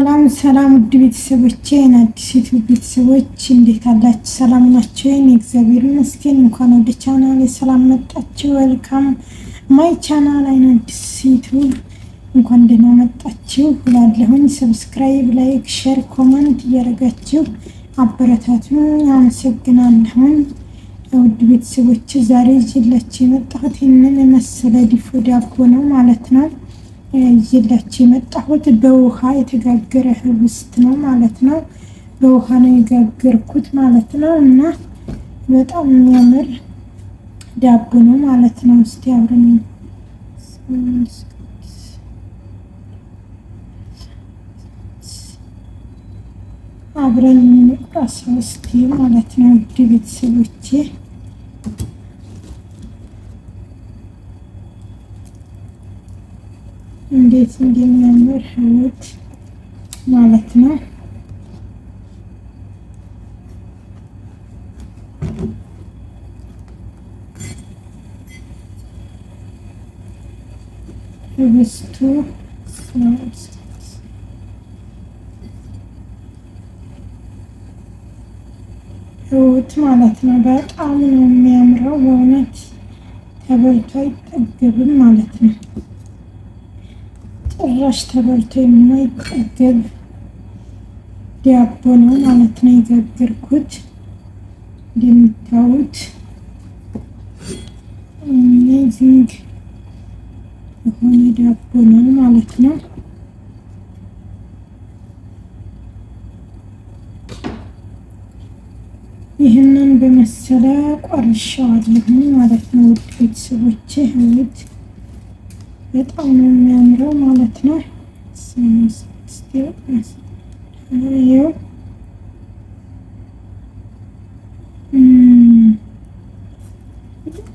ሰላም ሰላም ውድ ቤተሰቦቼ አዲስ ዩቲዩብ ቤተሰቦች እንዴት አላችሁ? ሰላም ናችሁ? እግዚአብሔር ይመስገን። እንኳን ወደ ቻናሌ ሰላም መጣችሁ። ዌልካም ማይ ቻናል አዲስ ዩቲዩብ እንኳን ደህና መጣችሁ እላለሁኝ። ሰብስክራይብ፣ ላይክ፣ ሼር፣ ኮሜንት እያደረጋችሁ አበረታቱኝ። አመሰግናለሁኝ። ውድ ቤተሰቦች ዛሬ ይዤላችሁ የመጣሁት ይህንን መሰለ ድፎ ዳቦ ነው ማለት ነው። ይዤላችሁ የመጣሁት በውሃ የተጋገረ ህብስት ነው ማለት ነው። በውሃ ነው የጋገርኩት ማለት ነው እና በጣም የሚያምር ዳቦ ነው ማለት ነው። እስቲ አብረን እንቁራሳው እስቲ ማለት ነው ውድ ቤተሰቦቼ። እንዴት እንደሚያምር ህይወት ማለት ነው። ህብስቱ ህይወት ማለት ነው። በጣም ነው የሚያምረው በእውነት ተበልቶ አይጠገብም ማለት ነው። ጭራሽ ተበልቶ የማይጠገብ ዳቦ ነው ማለት ነው የጋገርኩት። እንደምታዩት አሜዚንግ የሆነ ዳቦ ነው ማለት ነው። ይህንን በመሰለ ቆርሻዋለሁ ማለት ነው ውድ ቤተሰቦቼ። ህይወት በጣም ነው የሚያምረው ማለት ነው።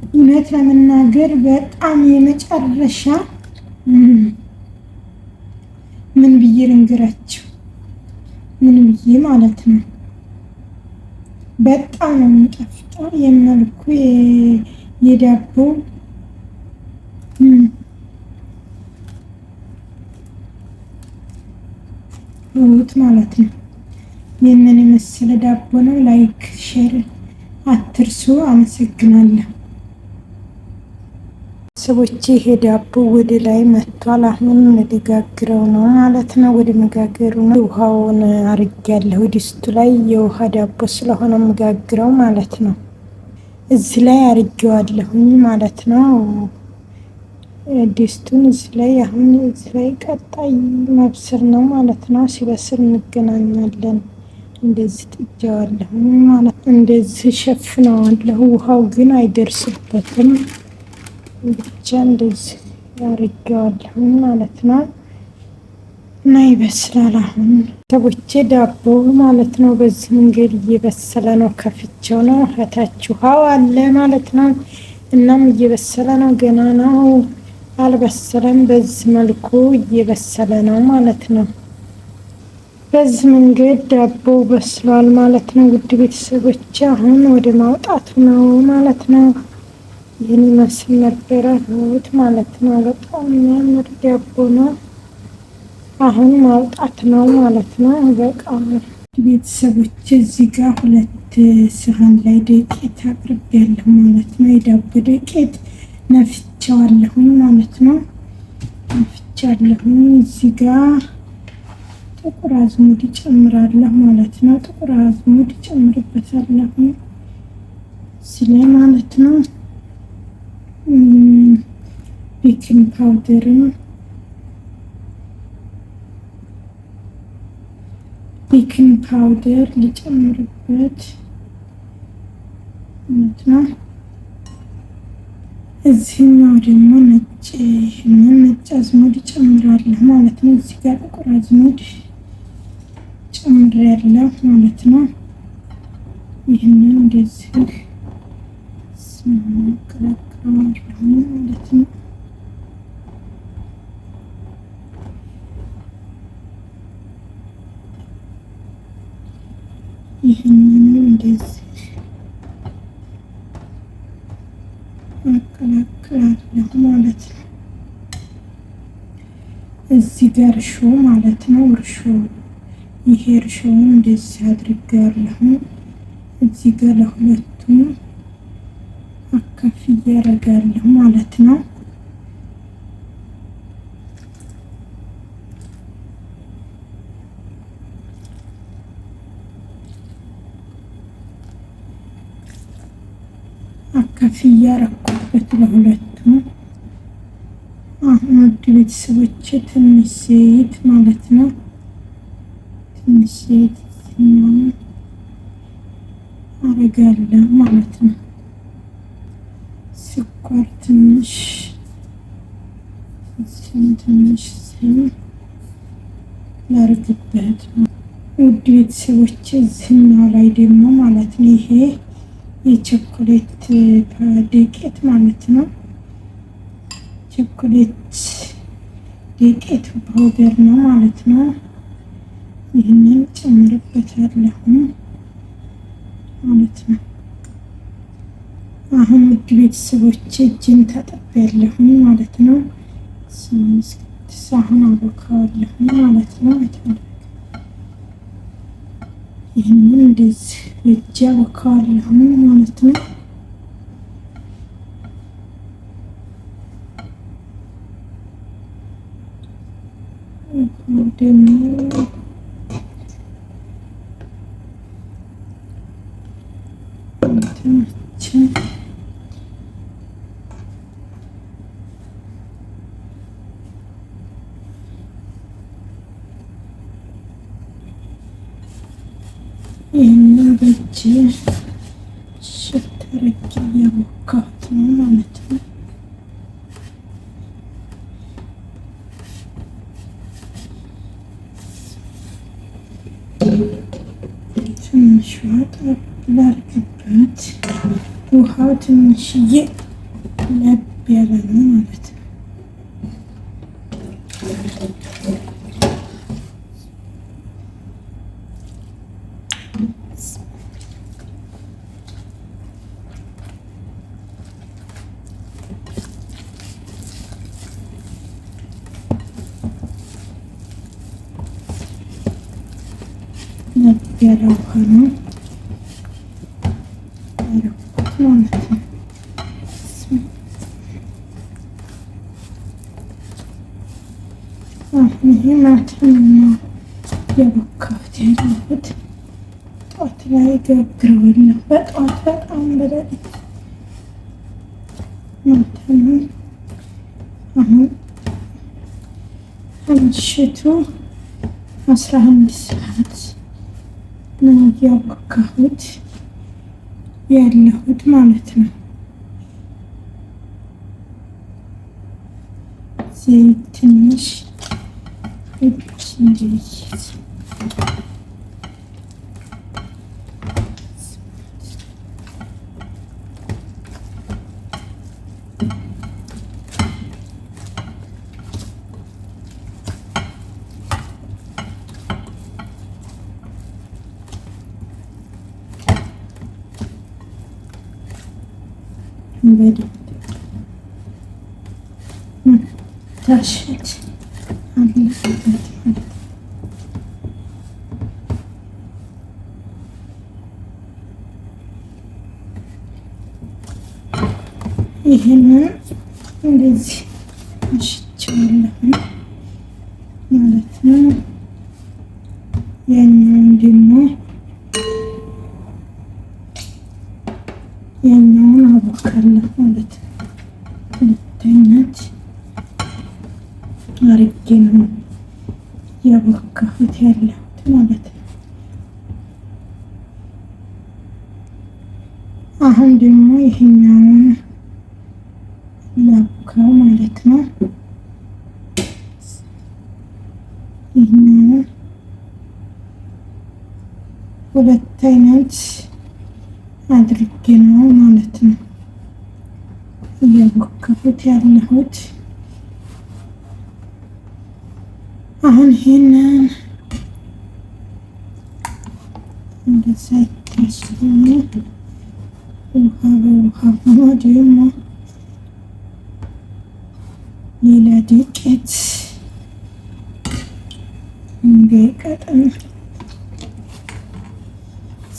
እውነት ለመናገር በጣም የመጨረሻ ምን ብዬ ልንገራችሁ፣ ምን ብዬ ማለት ነው። በጣም ነው የሚጣፍጠው የመልኩ የዳቦ ህይወት ማለት ነው። ይህንን የመሰለ ዳቦ ነው። ላይክ ሼር አትርሱ። አመሰግናለሁ ሰዎች። ይሄ ዳቦ ወደ ላይ መጥቷል። አሁን ልጋግረው ነው ማለት ነው። ወደ መጋገሩ ነው። ውሃውን አርጌያለሁ ድስቱ ላይ። የውሃ ዳቦ ስለሆነ መጋግረው ማለት ነው። እዚህ ላይ አርጌዋለሁኝ ማለት ነው ድስቱን እዚህ ላይ። አሁን እዚህ ላይ ቀጣይ መብሰል ነው ማለት ነው። ሲበስል እንገናኛለን። እንደዚህ ጥጃዋለሁ ማለት እንደዚህ ሸፍነዋለሁ። ውሃው ግን አይደርስበትም። ብቻ እንደዚህ ያርገዋለሁ ማለት ነው እና ይበስላል። አሁን ሰቦቼ ዳቦ ማለት ነው በዚህ መንገድ እየበሰለ ነው። ከፍቼው ነው። ከታች ውሃው አለ ማለት ነው። እናም እየበሰለ ነው። ገና ነው አልበሰለም። በዚህ መልኩ እየበሰለ ነው ማለት ነው። በዚህ መንገድ ዳቦ በስሏል ማለት ነው ውድ ቤተሰቦች። አሁን ወደ ማውጣቱ ነው ማለት ነው። ይህን ይመስል ነበረ ህይወት ማለት ነው። በጣም የሚያምር ዳቦ ነው። አሁን ማውጣት ነው ማለት ነው። በቃ ቤተሰቦች እዚህ ጋር 2 ሰሃን ላይ ዱቄት አቅርቤያለሁ ማለት ነው። የዳቦ ዱቄት ነፍቼዋለሁኝ ማለት ነው። ነፍቻለሁኝ። እዚህ ጋር ጥቁር አዝሙድ ጨምራለሁ ማለት ነው። ጥቁር አዝሙድ ጨምርበታለሁ ስለ ማለት ነው። ቤኪንግ ፓውደርም ቤኪንግ ፓውደር ሊጨምርበት ማለት ነው። እዚህኛው ደግሞ ነጭ አዝሙድ ጨምራለሁ ማለት ነው። እዚህ ጋር ጥቁር አዝሙድ ጨምሬያለሁ ማለት ነው። ይህንን እንደዚህ ስማቀላቅለዋለሁ ማለት ነው። ይህንን እንደዚህ አቀላቅላለሁ ማለት ነው። እዚህ ጋር እርሾ ማለት ነው። እርሾ ይሄ እርሾውን እንደዚህ አድርጋለሁ። እዚህ ጋር ለሁለቱም አካፍዬ አደርጋለሁ ማለት ነው። አካፍዬ አደረኩበት ለሁለቱም። አሁን ውድ ቤተሰቦቼ ትንሽ ዘይት ማለት ነው። ትንሽ ዘይት አደርጋለሁ ማለት ነው። ስኳር ትንሽ ላርግበት ነው። ውድ ቤተሰቦቼ እዚህኛው ላይ ደግሞ ማለት ነው ይሄ የቸኮሌት ዱቄት ማለት ነው። ቸኮሌት ዱቄት ፓውደር ነው ማለት ነው። ይህንን ጨምርበታለሁ ማለት ነው። አሁን ውድ ቤተሰቦቼ እጄን ታጥቤያለሁ ማለት ነው። ሳህን አቦካዋለሁ ማለት ነው። ይህንን እንደዚህ እጄ አቦካዋለሁ ማለት ነው። ደግሞ ይህንን በእጄ ሽተረክ እያቦካሁት ነው ማለት ነው። ትንሽ ጠብ ላድርግበት። ውሃው ትንሽዬ ለብ ያለ ነው ማለት ነው። ለብ ያለ ውሃ ነው ያደረኩት ማለት ነው። አሁን ይሄ ማታ ነው ያቦካሁት ያለሁት። ጠዋት ላይ ጋግረዋለሁ። በጠዋት በጣም በሌሊት ማታ ነው። አሁን ከምሽቱ 11 ሰዓት ነው ያቦካሁት ያለሁት ማለት ነው። ዘይት ትንሽ መታሸት አለበት ማለት ነው። ይህንን እንደዚህ አሽቸዋለሁ ማለት ነው። ያኛውን ደግሞ ያኛውን አቦካለሁ ማለት ነው። ሁለተኛት አርጌ ነው ያቦካሁት ያለሁት ማለት ነው። አሁን ደግሞ ይሄኛውን ላቦካው ማለት ነው። ይሄኛውን ሁለት አይነት አድርጌ ነው ማለት ነው እያቦካሁት ያለሁት። አሁን ይሄንን እንደዛ ይታሽና ውሃ በውሃ ሆኖ ደግሞ ሌላ ዱቄት መጠን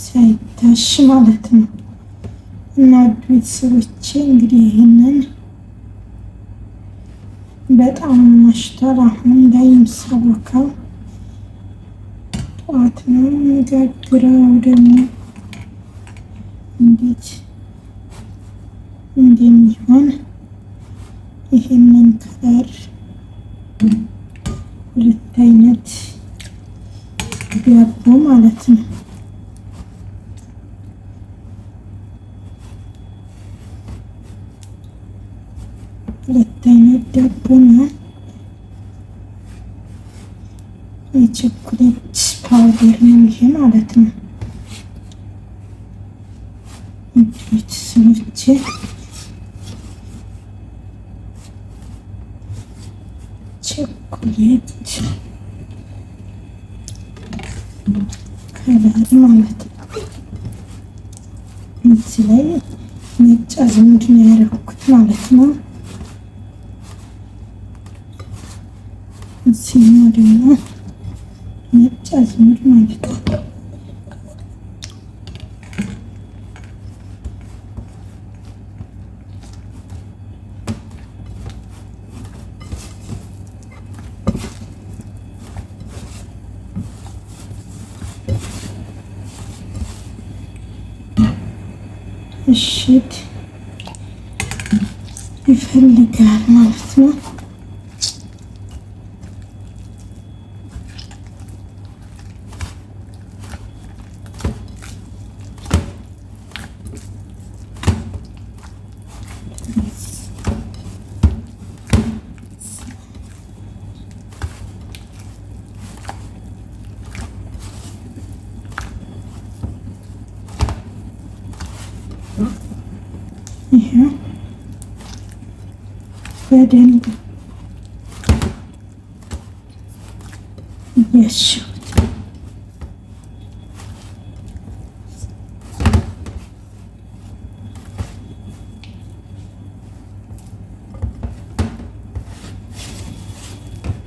ሳይታሽ ማለት ነው። እና ቤተሰቦቼ እንግዲህ ይህንን በጣም መሽቷል። አሁን ላይ የምሰወከው ጠዋት ነው የሚጋግረው። ደግሞ እንዴት እንደሚሆን ይህንን ከለር ሁለት አይነት ዳቦ ማለት ነው። ሁለት አይነት ዳቦ ነው። የቸኮሌት ፓውደር ነው ይሄ ማለት ነው። ቤተሰቦቼ ቸኮሌት ከለር ማለት ነው። እዚህ ላይ ነጭ አዝሙድ ነው ያደረኩት ማለት ነው። እዚህኛው ደግሞ ነጭ አዝሙድ ማለት ነው። እሽት ይፈልጋል ማለት ነው። ይሄ በደንብ እያሸሁት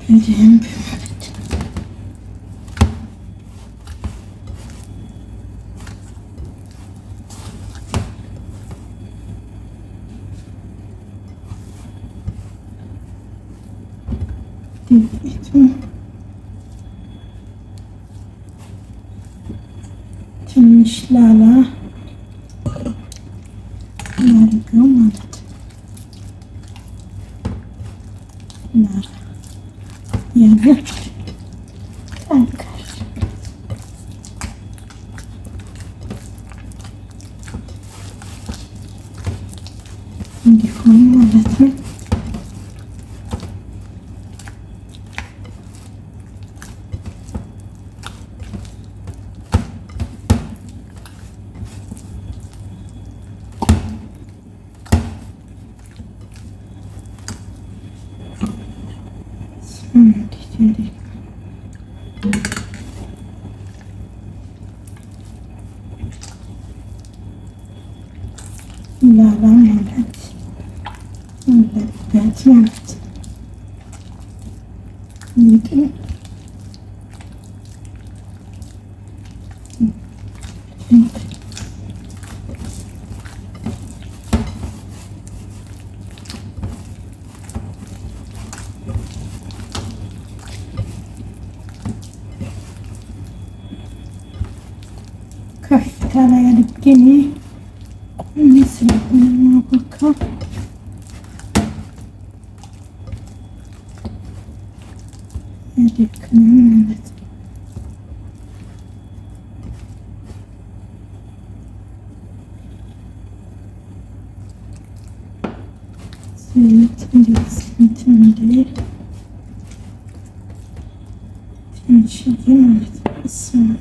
በደንብ ማለት ነው። ትንሽ ላላ እናድርገው ማለት ነው። ላላ ያለ ጠንከር እንዲሆን ማለት ነው። ላላ ማለት አለበት ማለት ነው። ከፍታ ላይ አድርጌ ቆሜ ስለሆነ ማቦካው ያደክመኝ ማለት ነው። ዘይት እንዴት እንትን እንዲል ትንሽዬ ማለት ነው።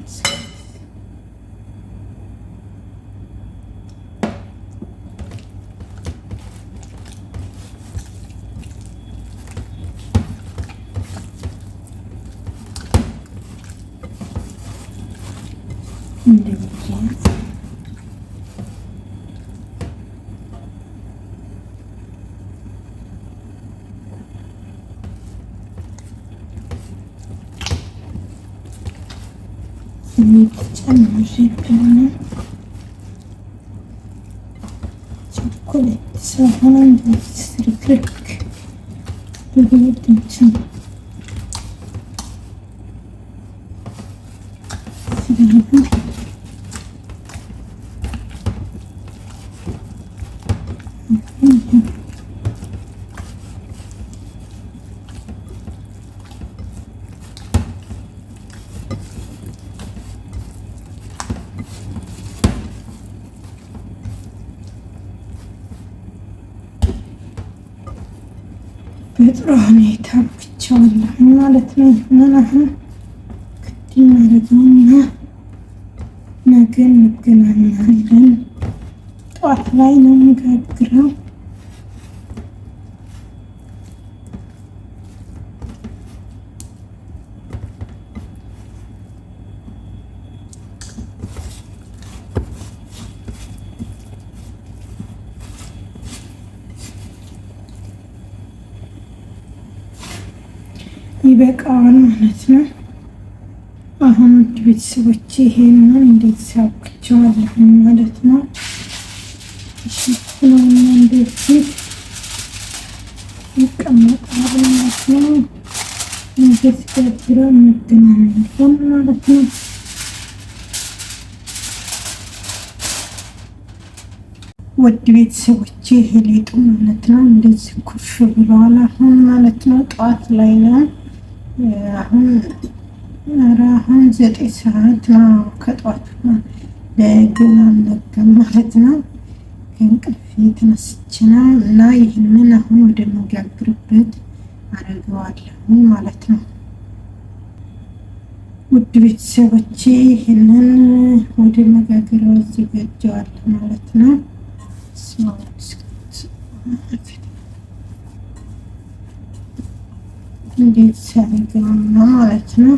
ጨምሬብን ቸኮሌት ሳይሆን እንደዚህ ስርክርክ ብሎት እንትን በጥሩ ሁኔታ ብቻዋለሁ ማለት ነው። ይህንን አሁን ክድ እናደርገውና ነገ እንገናኛለን። ጠዋት ላይ ነው የምጋግረው። ይበቃዋል ማለት ነው። አሁን ውድ ቤተሰቦቼ ይሄንን እንደዚህ አብቅቼዋለሁ ማለት ነው። ሽፍነውና እንደዚህ ይቀመጣል ማለት ነው። እንደዚህ ጋግረን እንገናኛለን ማለት ነው። ውድ ቤተሰቦቼ ይሄ ሊጡ ማለት ነው እንደዚህ ኩፍ ብለዋል አሁን ማለት ነው። ጠዋት ላይ ነው አሁን 9 ሰዓት ነው ከጠዋቱ ገና አልነጋም ማለት ነው። ከእንቅልፌ ተነስቼ ነው እና ይህንን አሁን ወደ መጋግርበት አደርገዋለሁ ማለት ነው። ውድ ቤተሰቦቼ ይህንን ወደ መጋገሪያው አዘጋጀዋለሁ ማለት ነው። እንዴት ሰሪገውና ማለት ነው።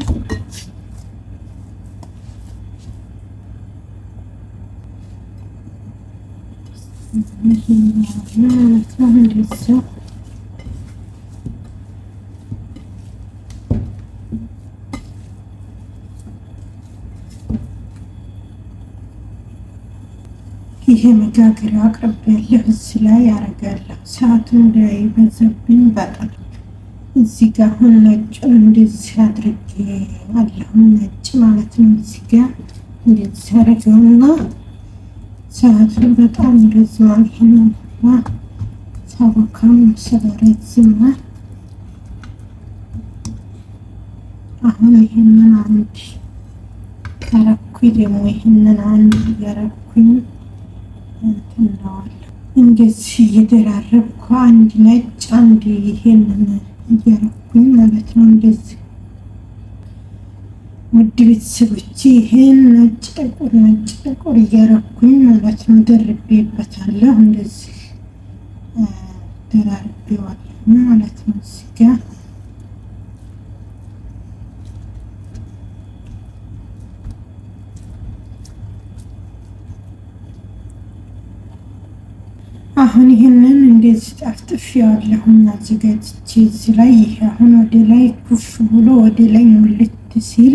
ይሄ መጋገሪያ አቅርቤያለሁ። እዚህ ላይ ያደርጋለሁ ሰዓቱን እንዳይበዛብኝ በጣም እዚህ ጋር አሁን ነጭን እንደዚህ አድርጌ አለሁ ነጭ ማለት ነው። እዚህ ጋር እንደዚህ አደርገውና ሰዓቱን በጣም ይረዝማል እና ሳቦካም ስለረዝማ አሁን ይሄንን አንድ ከረኩኝ ደግሞ ይሄንን አንድ እያረኩኝ እንትናዋለሁ እንደዚህ እየደራረብኩ አንድ ነጭ አንድ ይሄንን እያረኩኝ ማለት ነው። እንደዚህ ውድ ቤተሰቦቼ ይሄን ነጭ ጥቁር እያረኩኝ ማለት ነው ደርቤበታለሁ። እንደዚህ ደራርቤዋለሁ ማለት ነው። እዚህ ጋር አሁን ይሄንን እንደዚህ ጠፍጥፌዋለሁ አዘጋጅቼ እዚህ ላይ ይሄ አሁን ወደ ላይ ኩፍ ብሎ ወደ ላይ ሙልት ሲል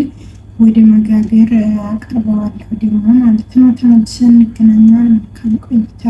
ወደ መጋገር አቀርበዋለሁ ደግሞ ማለት ነው። ተመልሰን እንገናኛለን። መልካም ቆይታ